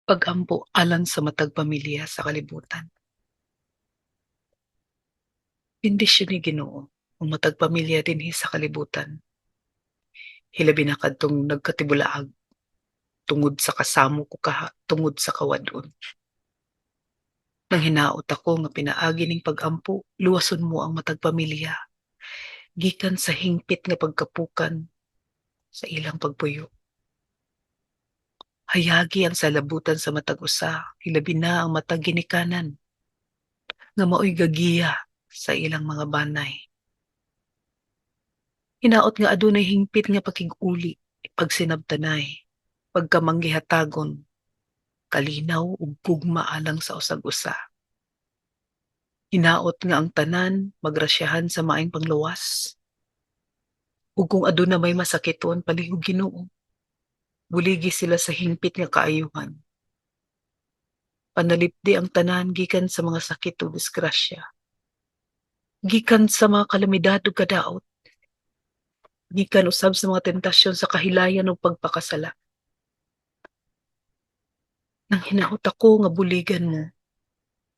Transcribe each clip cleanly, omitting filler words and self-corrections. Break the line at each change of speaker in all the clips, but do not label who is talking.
Pag-ampo alang sa matag pamilya sa kalibutan. Bendisyon ni Ginoo ang matag pamilya dinhi sa kalibutan. Hilabi na kadtong nagkatibulaag tungod sa kasamo ko tungod sa kawad-on. Nang hinaot ako nga pinaagi ning pag-ampo, luwason mo ang matag pamilya gikan sa hingpit nga pagkapukan sa ilang pagpuyo. Hayagi ang salabutan sa matag usa, hilabi na ang matag ginikanan nga maoy gagiya sa ilang mga banay. Hinaot nga adunay hingpit nga pakig-uli, pagsinabtanay, pagkamanggihatagon, kalinaw ug gugma alang sa usag usa. Hinaot nga ang tanan magrasyahan sa maayong pangluwas. Ug kung aduna may masakiton palihog Ginoo, buligi sila sa hingpit nga kaayuhan. Panalipdi ang tanan gikan sa mga sakit ug disgrasya, gikan sa mga kalamidad ug kadaot, gikan usab sa mga tentasyon sa kahilayan ug pagpakasala. Nang hinaot ako nga buligan mo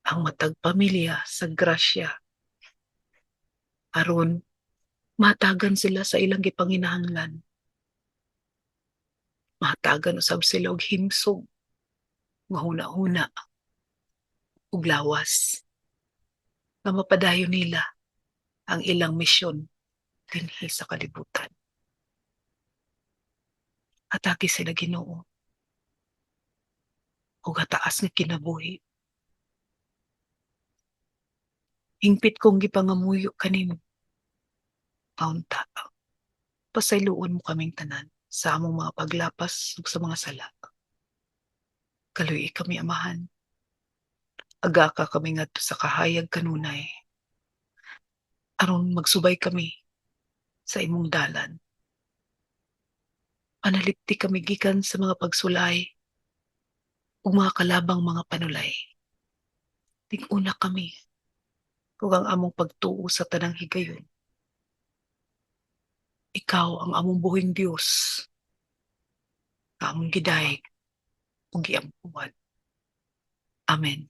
ang matag pamilya sa grasya aron matagan sila sa ilang gipanginahanglan. Matagan usab sila og himsog nga hunahuna ug lawas nga mapadayon nila ang ilang misyon dinhi sa kalibutan. Atake sila Ginoo ug hataas nga kinabuhi. Hingpit kong gipangamuyo kanimo taon-ta. Pasayloon mo kaming tanan sa among mga paglapas ug sa mga sala. Kaluoy kami amahan. Aga ka kami ngadto sa kahayag kanunay aron magsubay kami sa imong dalan. Panalipti kami gikan sa mga pagsulay ug mga kalabang mga panulay. Tig-una kami ug ang among pagtuo sa tanang higayon. Ikaw ang among buhing Dios, nga among gidayeg ug giampuhan. Amen.